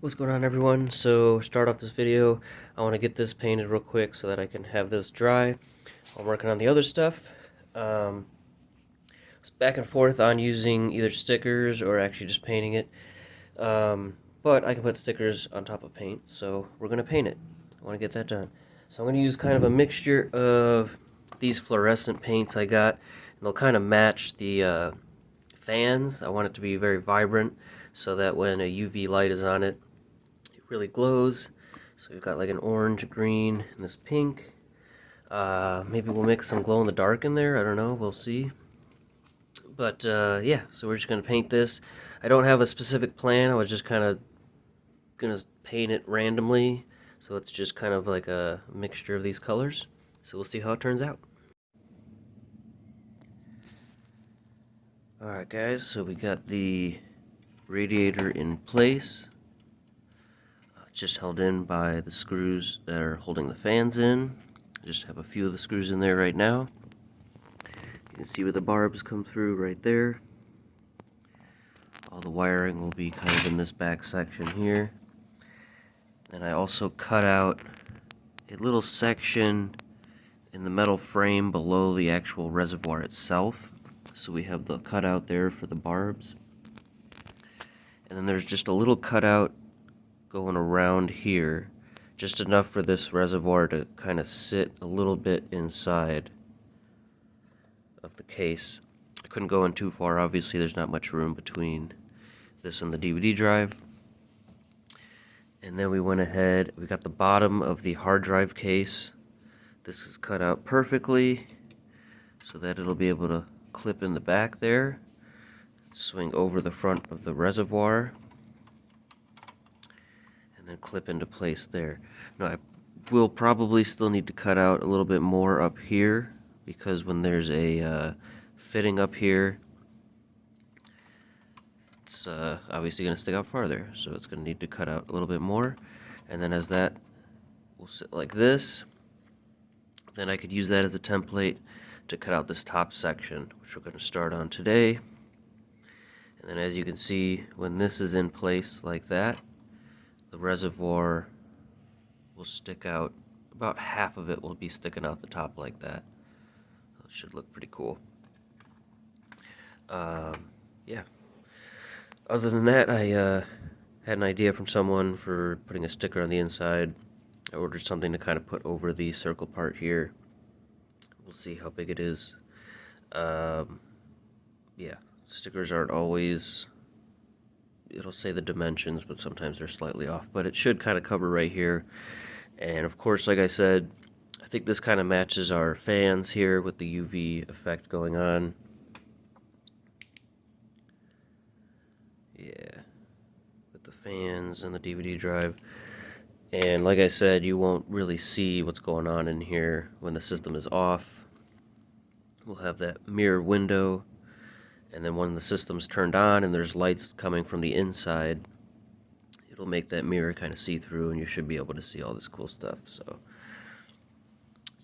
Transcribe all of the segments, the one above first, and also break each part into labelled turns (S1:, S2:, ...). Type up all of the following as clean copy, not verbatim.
S1: What's going on, everyone? So start off this video, I want to get this painted real quick so that I can have this dry. I'm working on the other stuff. It's back and forth on using either stickers or actually just painting it. But I can put stickers on top of paint, so we're going to paint it. I want to get that done. So I'm going to use kind of a mixture of these fluorescent paints I got, and they'll kind of match the fans. I want it to be very vibrant so that when a UV light is on it, really glows. So we've got like an orange, green, and this pink. Maybe we'll mix some glow in the dark in there. I don't know. We'll see. But yeah, so we're just gonna paint this. I don't have a specific plan. I was just kind of gonna paint it randomly. So it's just kind of like a mixture of these colors. So we'll see how it turns out. Alright guys, so we got the radiator in place. Just held in by the screws that are holding the fans in. I just have a few of the screws in there right now. You can see where the barbs come through right there. All the wiring will be kind of in this back section here. And I also cut out a little section in the metal frame below the actual reservoir itself. So we have the cutout there for the barbs. And then there's just a little cutout going around here, just enough for this reservoir to kind of sit a little bit inside of the case. I couldn't go in too far, obviously there's not much room between this and the DVD drive. And then we went ahead, we got the bottom of the hard drive case. This is cut out perfectly so that it'll be able to clip in the back there, swing over the front of the reservoir, and then clip into place there. Now I will probably still need to cut out a little bit more up here because when there's a fitting up here, it's obviously going to stick out farther, so it's going to need to cut out a little bit more. And then as that will sit like this, then I could use that as a template to cut out this top section, which we're going to start on today. And then as you can see, when this is in place like that, the reservoir will stick out. About half of it will be sticking out the top like that. It should look pretty cool. Yeah. Other than that, I had an idea from someone for putting a sticker on the inside. I ordered something to kind of put over the circle part here. We'll see how big it is. Yeah, stickers aren't always, it'll say the dimensions, but sometimes they're slightly off. But it should kind of cover right here. And of course, like I said, I think this kind of matches our fans here with the UV effect going on. Yeah, with the fans and the DVD drive. And like I said, you won't really see what's going on in here when the system is off. We'll have that mirror window, and then when the system's turned on and there's lights coming from the inside, it'll make that mirror kind of see-through, and you should be able to see all this cool stuff. So,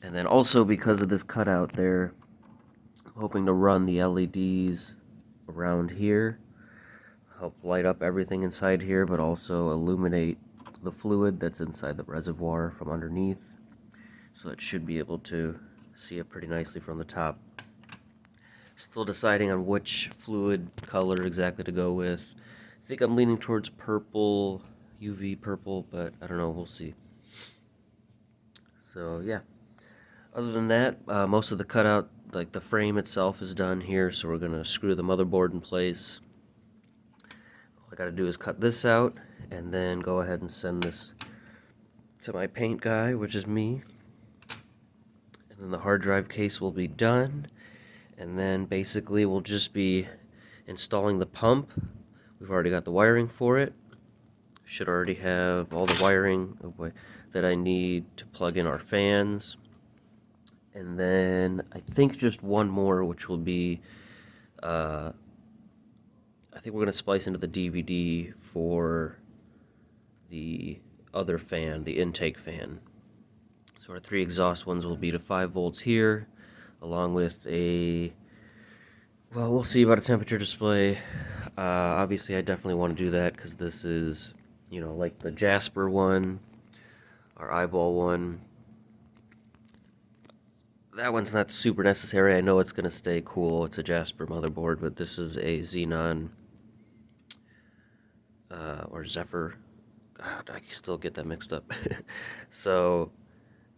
S1: and then also because of this cutout there, I'm hoping to run the LEDs around here, help light up everything inside here, but also illuminate the fluid that's inside the reservoir from underneath. So it should be able to see it pretty nicely from the top. Still deciding on which fluid color exactly to go with. I think I'm leaning towards purple, UV purple, but I don't know, we'll see. So yeah, other than that, most of the cutout, like the frame itself, is done here, so we're gonna screw the motherboard in place. All I gotta do is cut this out and then go ahead and send this to my paint guy, which is me. And then the hard drive case will be done, and then basically we'll just be installing the pump. We've already got the wiring for it. Should already have all the wiring that I need to plug in our fans. And then I think just one more, which will be, I think we're going to splice into the DVD for the other fan, the intake fan. So our 3 exhaust ones will be to 5 volts here, along with a, well, we'll see about a temperature display. Obviously I definitely want to do that because this is you know, like the Jasper one or eyeball one. That one's not super necessary. I know it's going to stay cool. It's a Jasper motherboard, but this is a Xenon or Zephyr. God, I still get that mixed up. So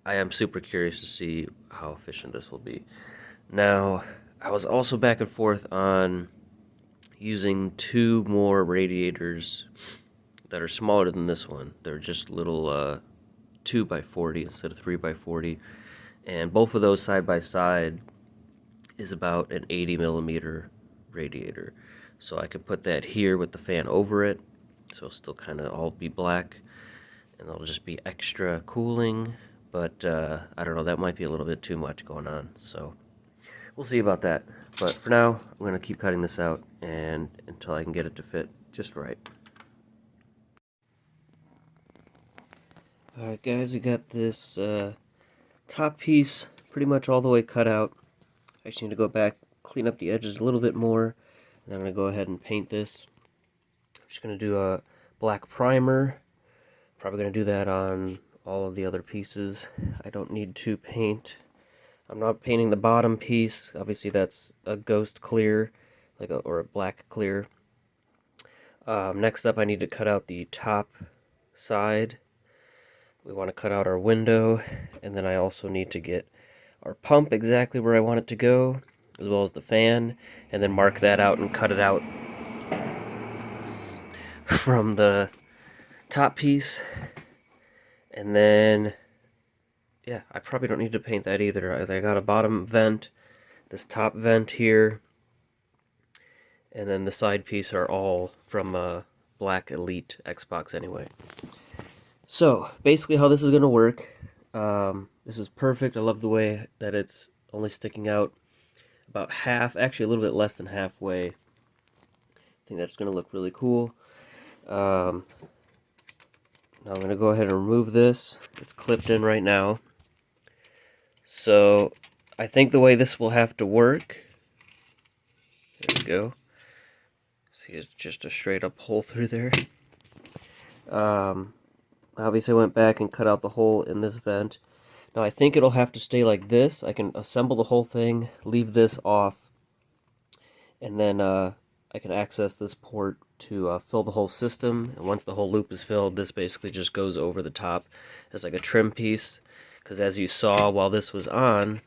S1: I am super curious to see how efficient this will be. Now, I was also back and forth on using two more radiators that are smaller than this one. They're just little 2x40 instead of 3x40, and both of those side by side is about an 80 millimeter radiator. So I could put that here with the fan over it, so it'll still kind of all be black, and it'll just be extra cooling. But I don't know, that might be a little bit too much going on. So we'll see about that. But for now, I'm going to keep cutting this out and until I can get it to fit just right. Alright guys, we got this top piece pretty much all the way cut out. I just need to go back, clean up the edges a little bit more, and I'm going to go ahead and paint this. I'm just going to do a black primer. Probably going to do that on all of the other pieces. I don't need to paint. I'm not painting the bottom piece. Obviously that's a ghost clear, or a black clear. Next up I need to cut out the top side. We want to cut out our window, and then I also need to get our pump exactly where I want it to go, as well as the fan, and then mark that out and cut it out from the top piece. And then, yeah, I probably don't need to paint that either. I got a bottom vent, this top vent here, and then the side piece are all from Black Elite Xbox anyway. So, basically how this is going to work, this is perfect. I love the way that it's only sticking out about half, actually a little bit less than halfway. I think that's going to look really cool. Now I'm going to go ahead and remove this. It's clipped in right now. So, I think the way this will have to work, there we go. See, it's just a straight up hole through there. Obviously I went back and cut out the hole in this vent. Now I think it'll have to stay like this. I can assemble the whole thing, leave this off, and then I can access this port to fill the whole system. And once the whole loop is filled, this basically just goes over the top as like a trim piece. Because as you saw while this was on,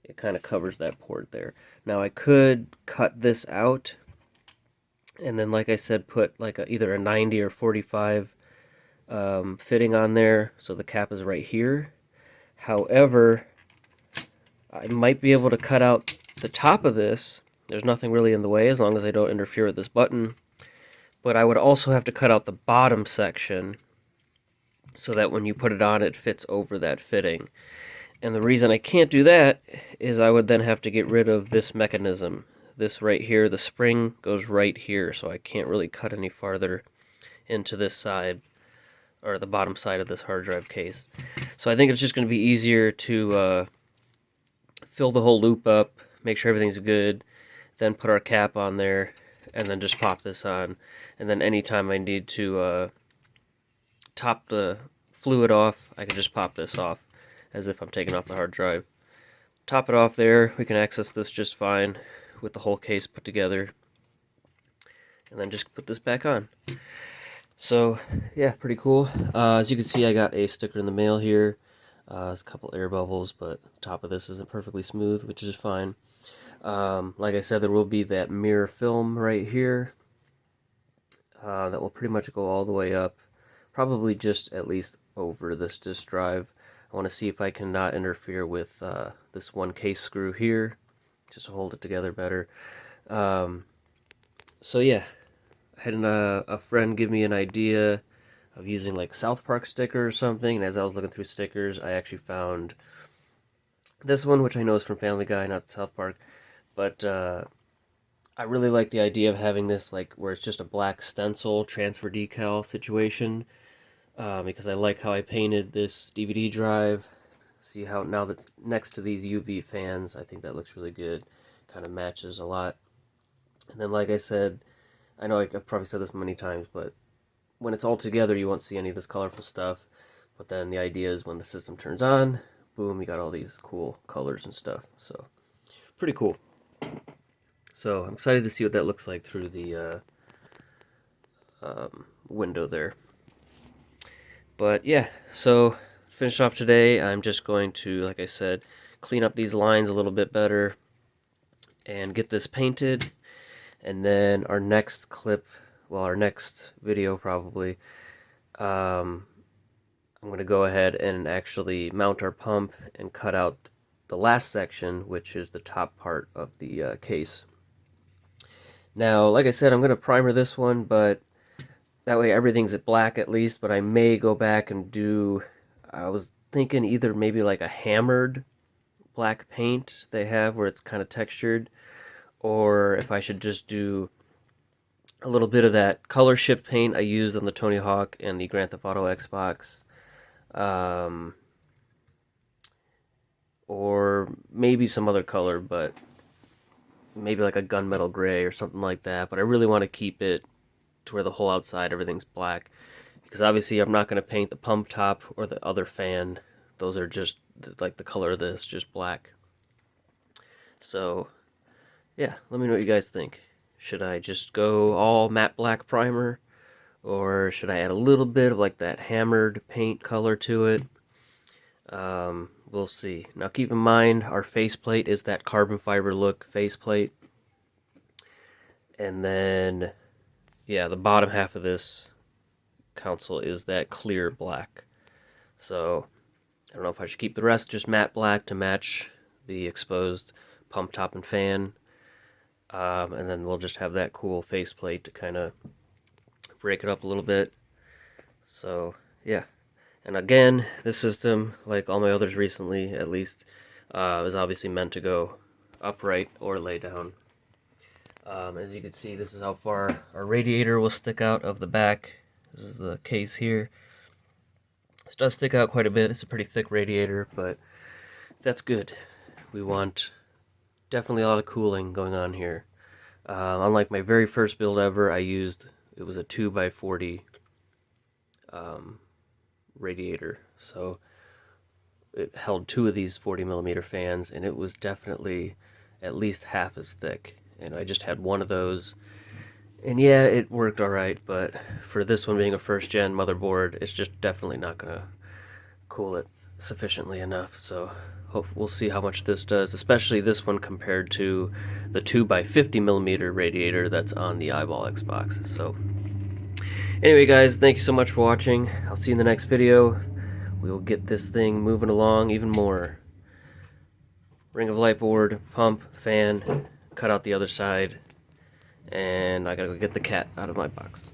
S1: it kind of covers that port there. Now I could cut this out, and then, like I said, put like either a 90 or 45 fitting on there, so the cap is right here. However, I might be able to cut out the top of this. There's nothing really in the way as long as I don't interfere with this button. But I would also have to cut out the bottom section so that when you put it on, it fits over that fitting. And the reason I can't do that is I would then have to get rid of this mechanism. This right here, the spring goes right here, so I can't really cut any farther into this side, or the bottom side of this hard drive case. So I think it's just going to be easier to fill the whole loop up, make sure everything's good, then put our cap on there, and then just pop this on. And then anytime I need to top the fluid off, I can just pop this off as if I'm taking off the hard drive. Top it off there, we can access this just fine with the whole case put together, and then just put this back on. So yeah, pretty cool. As you can see, I got a sticker in the mail here. There's a couple air bubbles, but the top of this isn't perfectly smooth, which is fine. Like I said, there will be that mirror film right here that will pretty much go all the way up, probably just at least over this disk drive. I want to see if I can not interfere with this one case screw here, just to hold it together better. So yeah, I had a friend give me an idea of using like South Park sticker or something, and as I was looking through stickers, I actually found this one, which I know is from Family Guy, not South Park, but I really like the idea of having this like where it's just a black stencil transfer decal situation, because I like how I painted this DVD drive. See how now that's next to these UV fans, I think that looks really good, kind of matches a lot. And then like I said, I know I've probably said this many times, but when it's all together, you won't see any of this colorful stuff. But then the idea is when the system turns on, boom, you got all these cool colors and stuff. So pretty cool. So I'm excited to see what that looks like through the window there. But yeah, so finish off today. I'm just going to, like I said, clean up these lines a little bit better and get this painted. And then our next clip, well, our next video probably, I'm going to go ahead and actually mount our pump and cut out the last section, which is the top part of the case. Now, like I said, I'm going to primer this one, but that way everything's at black at least, but I may go back and do, I was thinking either maybe like a hammered black paint they have where it's kind of textured, or if I should just do a little bit of that color shift paint I used on the Tony Hawk and the Grand Theft Auto Xbox. Or maybe some other color, but maybe like a gunmetal gray or something like that. But I really want to keep it to where the whole outside, everything's black. Because obviously I'm not going to paint the pump top or the other fan. Those are just like the color of this, just black. So, yeah, let me know what you guys think. Should I just go all matte black primer? Or should I add a little bit of like that hammered paint color to it? We'll see. Now keep in mind, our faceplate is that carbon fiber look faceplate. And then, yeah, the bottom half of this console is that clear black. So, I don't know if I should keep the rest just matte black to match the exposed pump top and fan. And then we'll just have that cool faceplate to kind of break it up a little bit. So, yeah. And again, this system, like all my others recently at least, is obviously meant to go upright or lay down. As you can see, this is how far our radiator will stick out of the back. This is the case here. This does stick out quite a bit. It's a pretty thick radiator, but that's good. We want definitely a lot of cooling going on here. Unlike my very first build ever, it was a 2x40 radiator, so it held two of these 40mm fans, and it was definitely at least half as thick, and I just had one of those, and yeah, it worked alright, but for this one being a first gen motherboard, it's just definitely not gonna cool it sufficiently enough. So we'll see how much this does, especially this one compared to the 2x50mm radiator that's on the Eyeball Xbox. So anyway, guys, thank you so much for watching. I'll see you in the next video. We will get this thing moving along even more. Ring of light board, pump, fan, cut out the other side, and I gotta go get the cat out of my box.